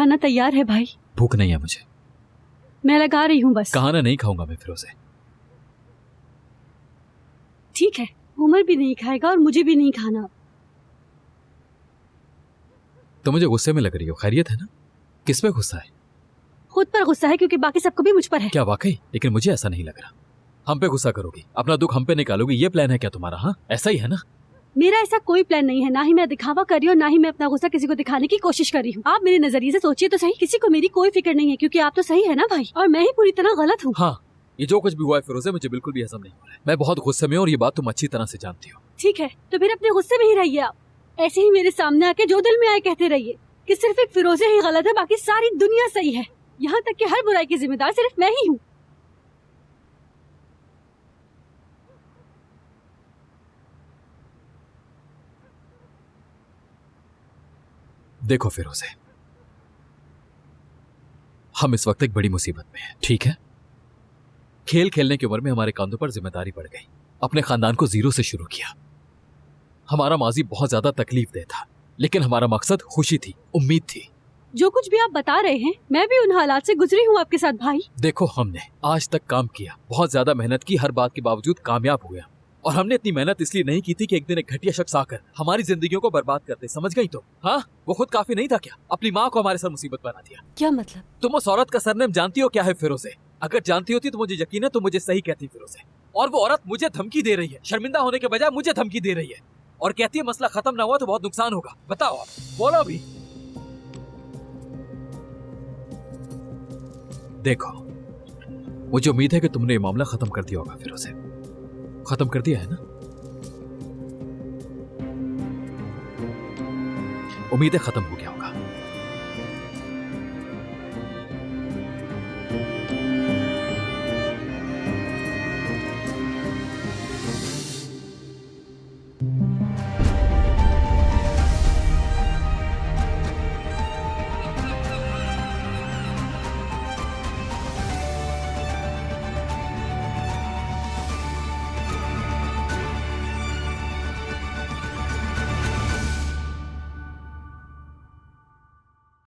खाना तैयार है भाई। भूख नहीं है मुझे। मैं लगा रही हूँ बस। खाना नहीं खाऊंगा मैं फिरोज़े। ठीक है, उमर भी नहीं खाएगा और मुझे भी नहीं खाना। तो मुझे गुस्से में लग रही हो, खैरियत है ना? किस पे गुस्सा है? खुद पर गुस्सा है क्योंकि बाकी सबको भी मुझ पर है। क्या वाकई? लेकिन मुझे ऐसा नहीं लग रहा। हम पे गुस्सा करोगी, अपना दुख हम पे निकालोगी, ये प्लान है क्या तुम्हारा? हाँ, ऐसा ही है ना? मेरा ऐसा कोई प्लान नहीं है, ना ही मैं दिखावा कर रही हूँ, ना ही मैं अपना गुस्सा किसी को दिखाने की कोशिश कर रही हूँ। आप मेरे नजरिए से सोचिए तो सही, किसी को मेरी कोई फिक्र नहीं है क्योंकि आप तो सही है ना भाई, और मैं ही पूरी तरह गलत हूँ। हाँ, ये जो कुछ भी हुआ है फिरोज़े, मुझे बिल्कुल भी हजम नहीं हो रहा है। मैं बहुत गुस्से में हूँ और ये बात तुम अच्छी तरह से जानती हो। ठीक है, तो फिर अपने गुस्से में ही रहिए आप। ऐसे ही मेरे सामने आके जो दिल में आए कहते रहिए कि सिर्फ एक फिरोजे ही गलत है, बाकी सारी दुनिया सही है। यहाँ तक कि हर बुराई की जिम्मेदार सिर्फ मैं ही हूँ। देखो फिरोज़े, हम इस वक्त एक बड़ी मुसीबत में हैं, ठीक है? खेल खेलने की उम्र में हमारे कांधों पर जिम्मेदारी बढ़ गई। अपने खानदान को जीरो से शुरू किया। हमारा माजी बहुत ज्यादा तकलीफदेह था, लेकिन हमारा मकसद खुशी थी, उम्मीद थी। जो कुछ भी आप बता रहे हैं, मैं भी उन हालात से गुजरी हूँ आपके साथ भाई। देखो, हमने आज तक काम किया, बहुत ज्यादा मेहनत की, हर बात के बावजूद कामयाब हुए। और हमने इतनी मेहनत इसलिए नहीं की थी कि एक दिन एक घटिया शख्स आकर हमारी जिंदगियों को बर्बाद करते, समझ गई? तो हाँ, वो खुद काफी नहीं था क्या? अपनी माँ को हमारे साथ मुसीबत बना दिया। क्या मतलब? तुम उस औरत का सरनेम जानती हो क्या है फिरोज़े? अगर जानती होती तो मुझे यकीन है तुम मुझे सही कहती फिरोज़े। और वो औरत मुझे धमकी दे रही है, शर्मिंदा होने के बजाय मुझे धमकी दे रही है, और कहती है मसला खत्म ना हुआ तो बहुत नुकसान होगा। बताओ आप, बोलो अभी। देखो, मुझे उम्मीद है कि तुमने ये मामला खत्म कर दिया होगा फिरोज़े। खत्म कर दिया है ना? उम्मीद है खत्म हो गया होगा।